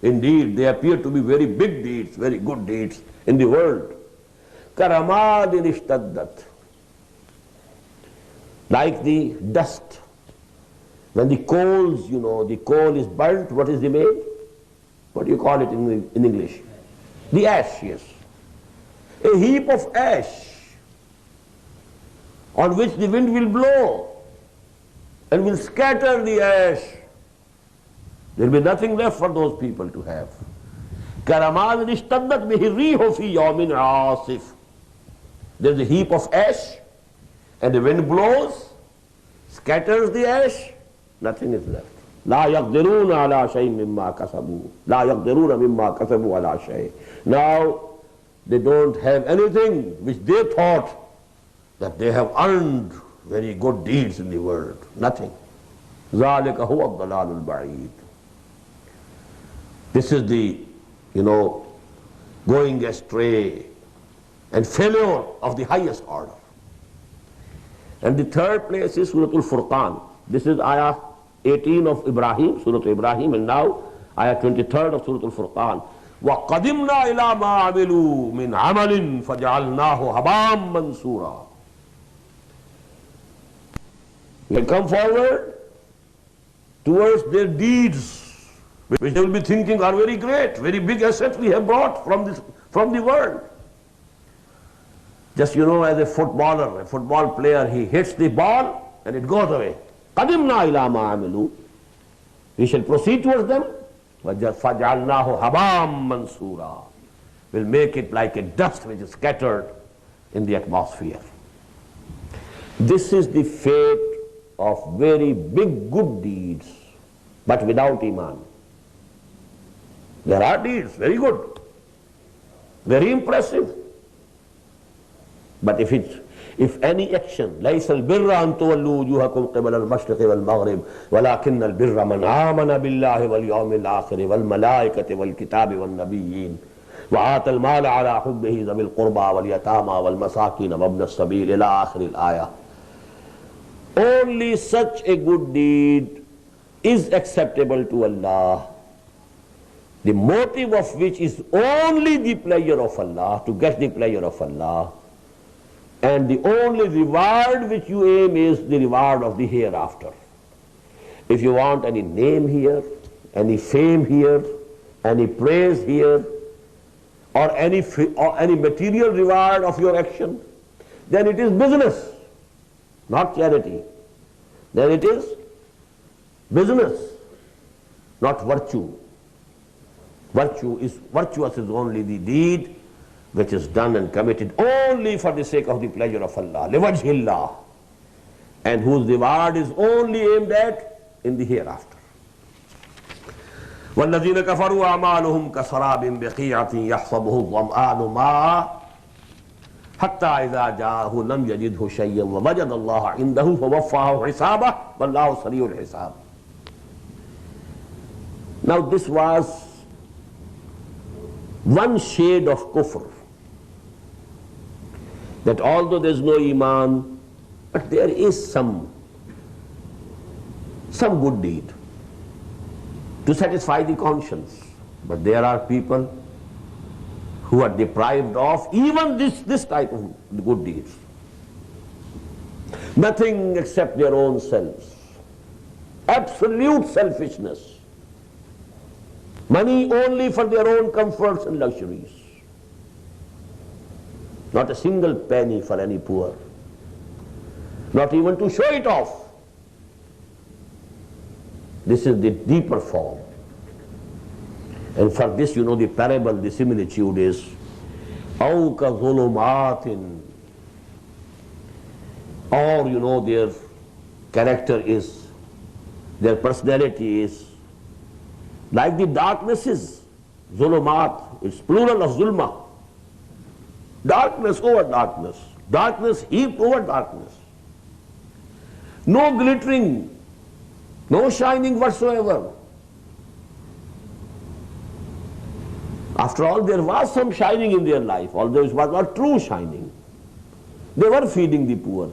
Indeed, they appear to be very big deeds, very good deeds in the world. كَرَمَادٍ اشْتَدَّتْ, like the dust. When the coals, the coal is burnt, what is the made? What do you call it in English? The ash, yes. A heap of ash on which the wind will blow and will scatter the ash. There will be nothing left for those people to have. كَرَمَادٍ اشْتَدَّتْ بِهِ الرِّيحُ فِي يَوْمٍ عَاصِفٍ. There's a heap of ash, and the wind blows, scatters the ash, nothing is left. لا يقدرون على شيء مما كسبوا لا يقدرون مما كسبوا على شيء. Now they don't have anything which they thought that they have earned very good deeds in the world. Nothing. ذلك هو الضلال البعيد. This is the, going astray and failure of the highest order. And the third place is Surah Al-Furqan. This is ayah 18 of Ibrahim, Surah Ibrahim, and now ayah 23rd of Surah Al-Furqan. وَقَدِمْنَا إِلَى مَا عَمِلُوا مِنْ عَمَلٍ فَجَعَلْنَاهُ هَبَاءً مَنْثُورًا. We come forward towards their deeds, which they will be thinking are very great, very big assets we have brought from the world. Just as a footballer, a football player, he hits the ball and it goes away. قَدِمْنَا إِلَى مَا عَمِلُوا. We shall proceed towards them. فَجَعَلْنَاهُ هَبَاءً مَنْثُورًا. We'll make it like a dust which is scattered in the atmosphere. This is the fate of very big good deeds, but without Iman. There are deeds, very good, very impressive. But if any action, لَيْسَ الْبِرَّ أَن تُوَلُّوا وُجُوهَكُمْ قِبَلَ الْمَشْرِقِ وَالْمَغْرِبِ وَلَكِنَّ الْبِرَّ مَنْ آمَنَ بِاللَّهِ وَالْيَوْمِ الْآخِرِ وَالْمَلَائِكَةِ وَالْكِتَابِ وَالنَّبِيِّينَ وَآتَى الْمَالَ عَلَى حُبِّهِ ذَوِي الْقُرْبَى وَالْيَتَامَى وَالْمَسَاكِينَ وَابْنَ السَّبِيلِ إِلَى آخِرِ الْآيَةِ. Only such a good deed is acceptable to Allah the motive of which is only the pleasure of Allah, to get the pleasure of Allah, and the only reward which you aim is the reward of the hereafter. If you want any name here, any fame here, any praise here, or any material reward of your action, then it is business, not charity. Then it is business, not virtue. Virtuous is only the deed which is done and committed only for the sake of the pleasure of Allah, liwajhillah, and whose reward is only aimed at in the hereafter. وَالَّذِينَ كَفَرُوا أَعْمَالُهُمْ كَسَرَابٍ بِقِيعَةٍ يَحْسَبُهُ الظَّمْآنُ مَاءً حَتَّى إِذَا جَاءَهُ لَمْ يَجِدْهُ شَيْئًا وَوَجَدَ اللَّهَ عِنْدَهُ فَوَفَّاهُ حِسَابَهُ وَاللَّهُ سَرِيعُ الْحِسَابِ. Now this was one shade of kufr, that although there is no iman, but there is some good deed to satisfy the conscience. But there are people who are deprived of even this type of good deeds. Nothing except their own selves. Absolute selfishness. Money only for their own comforts and luxuries. Not a single penny for any poor. Not even to show it off. This is the deeper form. And for this, the parable, the similitude is أَوْ كَظُلُمَاتٍ, or their character is, their personality is like the darkness is. Zulumat, it's plural of zulma. Darkness over darkness. Darkness heaped over darkness. No glittering, no shining whatsoever. After all, there was some shining in their life, although it was not true shining. They were feeding the poor.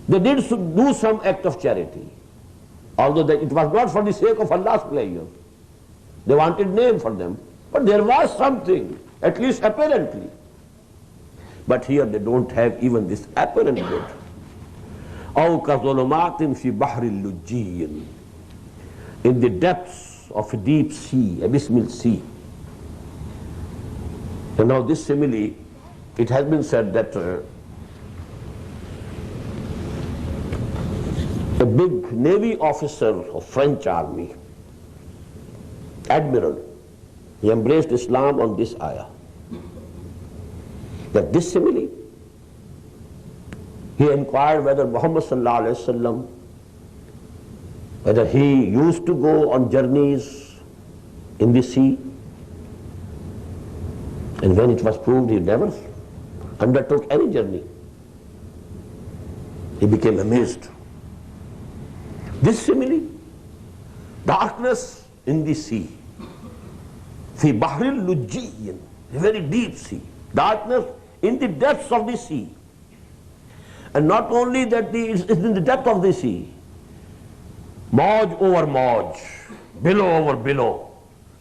They did do some act of charity, although it was not for the sake of Allah's pleasure. They wanted name for them, but there was something, at least apparently. But here they don't have even this apparent good. أَوْ كَظُلُمَاتٍ فِي بَحْرِ اللُّجِّيٍّ, in the depths of a deep sea, abysmal sea. And now this simile, it has been said that a big navy officer of French army, admiral, he embraced Islam on this ayah. That this simile, he inquired whether Muhammad sallallahu alaihi wasallam, whether he used to go on journeys in the sea, and when it was proved he never undertook any journey, he became amazed. This simile, darkness in the sea, fi bahril lujjiyin, a very deep sea, darkness in the depths of the sea. And not only that, it's in the depth of the sea, mauj over mauj, billow over billow.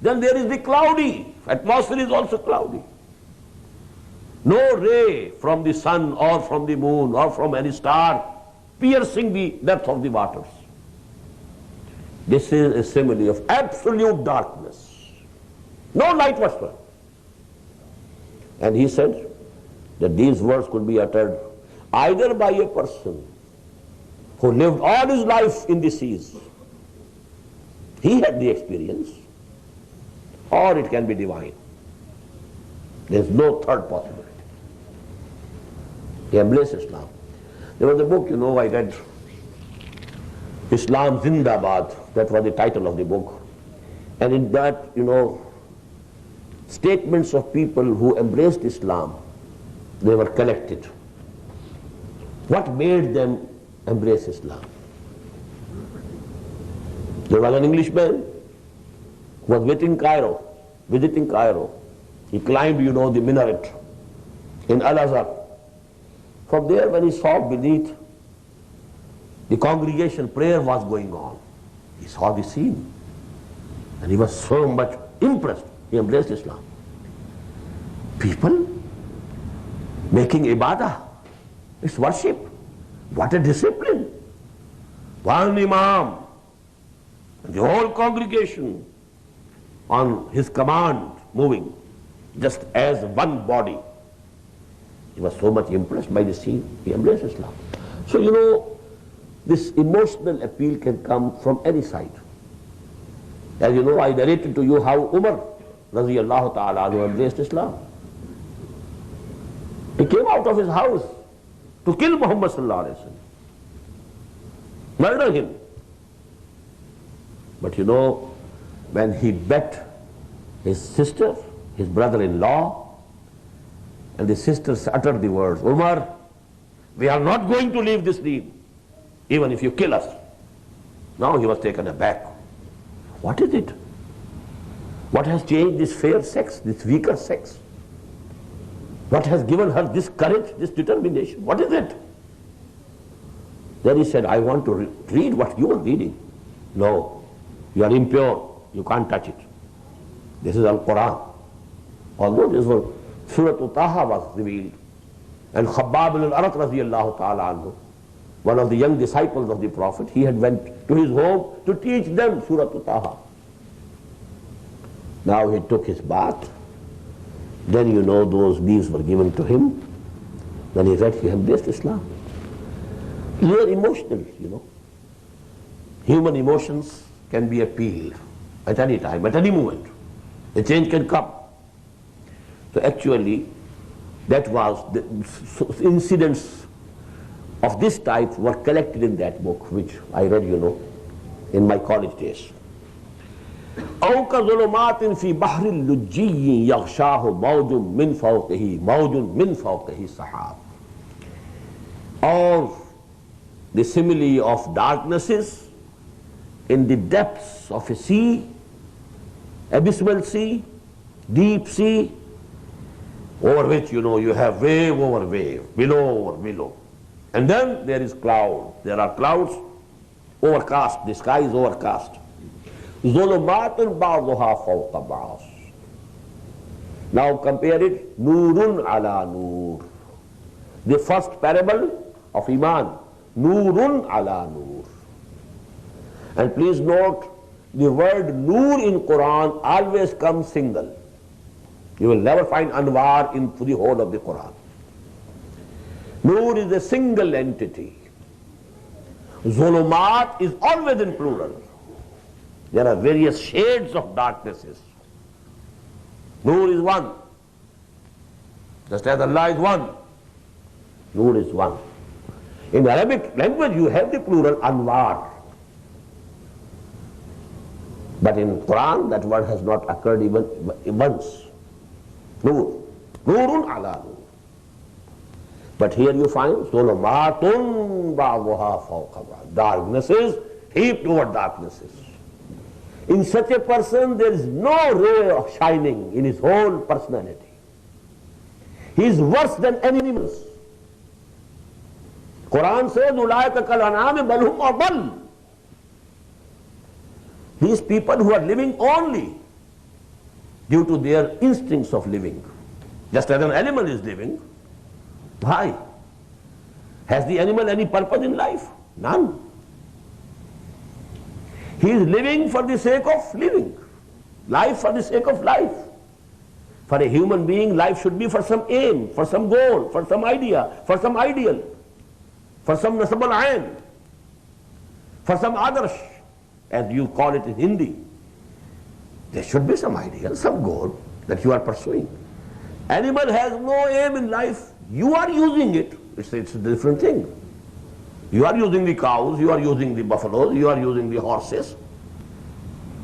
Then there is the cloudy, atmosphere is also cloudy. No ray from the sun or from the moon or from any star piercing the depth of the waters. This is a simile of absolute darkness. No light whatsoever. And he said that these words could be uttered either by a person who lived all his life in the seas, he had the experience, or it can be divine. There is no third possibility. He embraced Islam. There was a book, I read, Islam Zindabad, that was the title of the book. And in that, statements of people who embraced Islam, they were collected. What made them embrace Islam? There was an Englishman who was visiting Cairo. He climbed, the minaret in Al-Azhar. From there, when he saw beneath the congregation, prayer was going on. He saw the scene. And he was so much impressed. He embraced Islam. People making ibadah, it's worship. What a discipline. One imam, the whole congregation on his command moving, just as one body. He was so much impressed by this scene, he embraced Islam. So you know, this emotional appeal can come from any side. As you know, I narrated to you how Umar Raziyallahu ta'ala anhu embraced Islam. He came out of his house to kill Muhammad sallallahu alaihi wasallam, murder him. But you know, when he bet his sister, his brother-in-law, and the sisters uttered the words, Umar, we are not going to leave this deen, even if you kill us. Now he was taken aback. What is it? What has changed this fair sex, this weaker sex? What has given her this courage, this determination? What is it? Then he said, I want to read what you are reading. No, you are impure, you can't touch it. This is Al-Quran. Although this was Surah Taha was revealed, and Khabbab al-Arat radiyallahu ta'ala anhu, one of the young disciples of the Prophet, he had went to his home to teach them Surah Taha. Now he took his bath, then you know those leaves were given to him, then he read, he embraced Islam. You are emotional, you know. Human emotions can be appealed at any time, at any moment. A change can come. So actually, that was the incidents of this type were collected in that book, which I read, you know, in my college days. أو كظلمات في بحر اللجي يغشاه موج من فوقه موج من فوقه سحاب. Or the simile of darknesses in the depths of a sea, abysmal sea, deep sea, over which, you know, you have wave over wave, below over below. And then there is cloud. There are clouds, overcast, the sky is overcast. ظُلُمَاتٌ بَعْضُهَا فَوْقَ بَعْضٍ. Now compare it, Nurun ala Noor. The first parable of Iman, Nurun ala Noor. And please note, the word Noor in Qur'an always comes single. You will never find Anwar in the whole of the Qur'an. Noor is a single entity. Zulumat is always in plural. There are various shades of darknesses. Noor is one. Just as Allah is one, Noor is one. In Arabic language you have the plural Anwar. But in Quran that word has not occurred even once. Noor. Nurun ala Noor. But here you find Zulumatun ba'duha fawqa ba'd. Darknesses heaped over darknesses. In such a person there is no ray of shining in his whole personality. He is worse than animals. Quran says, Ulaika kal an'ami bal hum adall. These people who are living only due to their instincts of living, just as an animal is living. Why? Has the animal any purpose in life? None. He is living for the sake of living. Life for the sake of life. For a human being, life should be for some aim, for some goal, for some idea, for some ideal, for some nasab al-ain, for some adarsh, as you call it in Hindi. There should be some ideal, some goal that you are pursuing. Animal has no aim in life. You are using it. It's a different thing. You are using the cows, you are using the buffaloes, you are using the horses.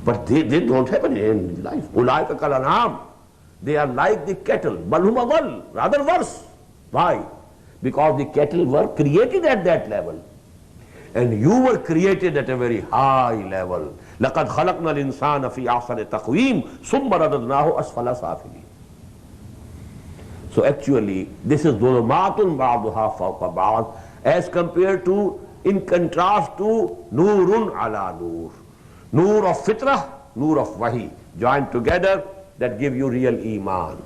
But they don't have any aim in life. Ulaika kal an'am. They are like the cattle. Bal hum adall. Rather worse. Why? Because the cattle were created at that level. And you were created at a very high level. لَقَدْ خَلَقْنَا الْإِنسَانَ فِي أَحْسَنِ تَقْوِيمٍ ثُمَّ رَدَدْنَاهُ أَسْفَلَ سَافِلِينَ. So actually, this is ظُلُمَاتٌ بَعْضُهَا فَوْقَ بَعْضٍ, as compared to, in contrast to Nurun ala Noor. Noor of fitrah, Noor of Wahi, joined together, that give you real Iman.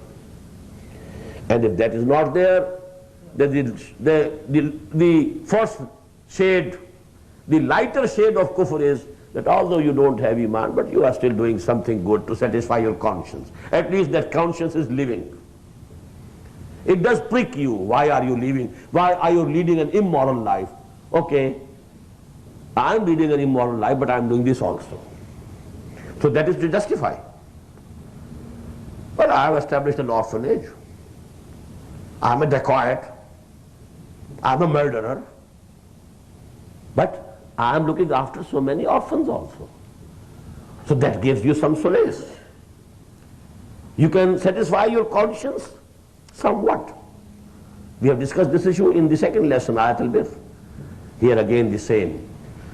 And if that is not there, then the first shade, the lighter shade of kufr is that although you don't have Iman, but you are still doing something good to satisfy your conscience. At least that conscience is living. It does prick you. Why are you living? Why are you leading an immoral life? Okay, I am leading an immoral life, but I am doing this also. So that is to justify. But I have established an orphanage. I am a dacoit. I am a murderer. But I am looking after so many orphans also. So that gives you some solace. You can satisfy your conscience somewhat. We have discussed this issue in the second lesson, Ayat al-Bir. Here again the same.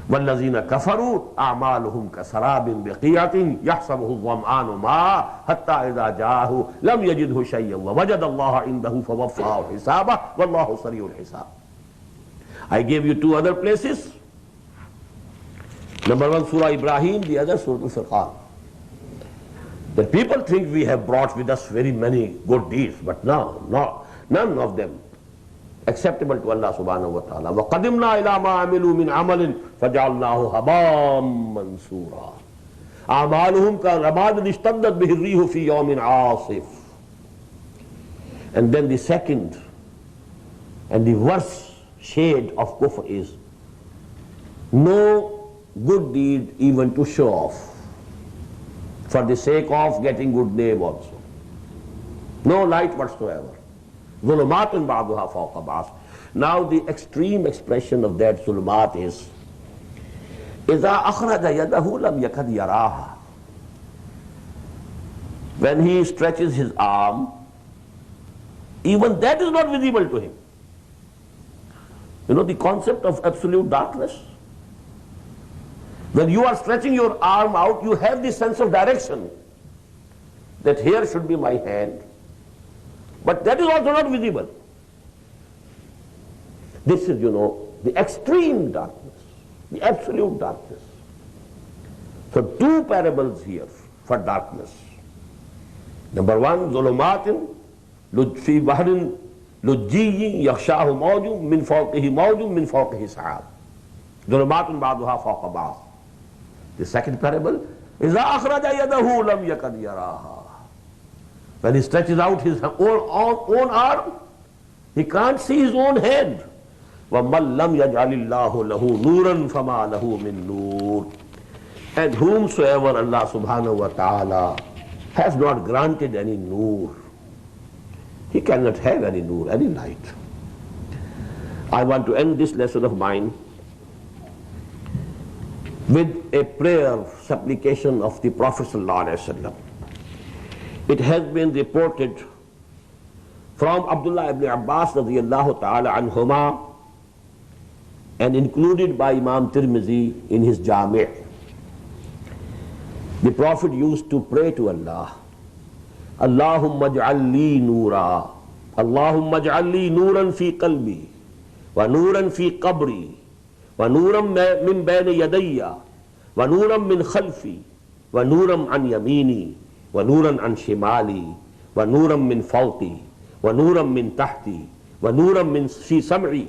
وَالَّذِينَ كَفَرُوا أَعْمَالُهُمْ كَسَرَابٍ بِقِيعَةٍ يَحْسَبُهُ الظَّمْآنُ مَاءً حَتَّى إِذَا جَاءَهُ لَمْ يَجِدْهُ شَيْئًا وَوَجَدَ اللَّهَ عِندَهُ فَوَفَّاهُ حِسَابَهُ وَاللَّهُ سَرِيعُ الْحِسَابِ. I gave you two other places. Number one, Surah Ibrahim, the other, Surah Al-Furqan. The people think we have brought with us very many good deeds, but no, none of them acceptable to Allah subhanahu wa ta'ala. وَقَدِمْنَا إِلَى مَا عَمِلُوا مِنْ عَمَلٍ فَجَعَلْنَاهُ هَبَاءً مَنْثُورًا. أَعْمَالُهُمْ كَرَمَادٍ اشْتَدَّتْ بِهِ الرِّيحُ فِي يَوْمٍ عَاصِفٍ. And then the second and the worst shade of kufr is no good deed even to show off, for the sake of getting good name also. No light whatsoever. ظُلُمَاتٌ بَعْضُهَا فَوْقَ بَعْضٍ. Now the extreme expression of that zulumat is إِذَا أَخْرَجَ يَدَهُ لَمْ يَكَدْ يَرَاهَا. When he stretches his arm, even that is not visible to him. You know the concept of absolute darkness? When you are stretching your arm out, you have this sense of direction, that here should be my hand. But that is also not visible. This is, the extreme darkness, the absolute darkness. So two parables here for darkness. Number one, ظُلُمَاتٍ فِي بَحْرٍ لُجِّيٍّ يَغْشَاهُ مَوْجٌ مِّن فَوْقِهِ مَوْجٌ مِّن فَوْقِهِ سَحَابٌ. ظُلُمَاتٌ بَعْضُهَا فَوْقَ بَعْضٍ. The second parable, إِذَا أَخْرَجَ يَدَهُ لَمْ يَكَدْ يَرَاهَا. When he stretches out his own arm, he can't see his own hand. وَمَنْ لَمْ يَجْعَلِ اللَّهُ لَهُ نُورًا فَمَا لَهُ مِن نُور. And whomsoever Allah subhanahu wa ta'ala has not granted any nur, he cannot have any nur, any light. I want to end this lesson of mine with a prayer, supplication of the Prophet sallallahu alaihi wasallam. It has been reported from Abdullah ibn Abbas radiyallahu ta'ala anhuma and included by Imam Tirmizi in his Jami'. The Prophet used to pray to Allah, Allahumma ij'al li noora, Allahumma ij'al li nooran fi qalbi, wa nooran fi qabri, wa nooran min bayni yadayya, wa nooran min khalfi, wa nooran an yamini, wa nooran an shimali, wa nooran min fawqi, wa nooran min tahti, wa nooran min fi sam'i,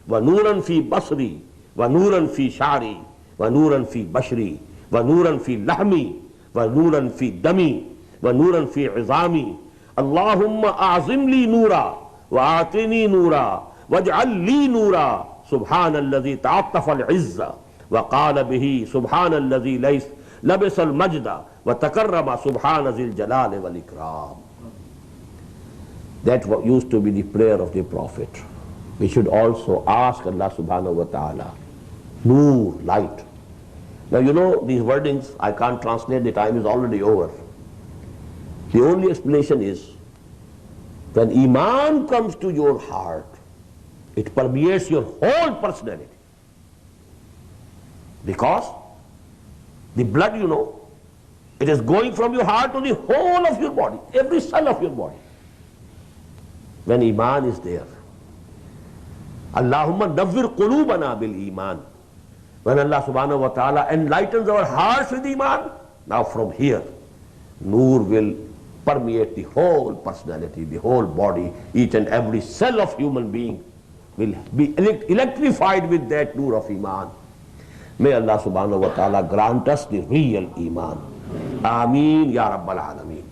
wa nooran fi basri, wa nooran fi sha'ri, wa nooran fi bashri, wa nooran fi lahmi, wa nooran fi dami, wa nooran fi izami. Allahumma a'zim li noora, wa a'tini noora, waj'al li noora. Subhanalladhi ta'attafa al-'izza, wa qala bihi subhanalladhi labisa al-majda, wa takarrama subhana zil jalali wal ikram. That used to be the prayer of the Prophet. We should also ask Allah subhanahu wa ta'ala, Noor, light. Now these wordings I can't translate, the time is already over. The only explanation is, when Iman comes to your heart, it permeates your whole personality. Because the blood, it is going from your heart to the whole of your body, every cell of your body. When Iman is there, Allahumma nawwir qulubana bil Iman. When Allah subhanahu wa ta'ala enlightens our hearts with Iman, Now from here, Noor will permeate the whole personality, the whole body, each and every cell of human being will be electrified with that Noor of Iman. May Allah subhanahu wa ta'ala grant us the real Iman. Ameen Ya Rabbal Alameen.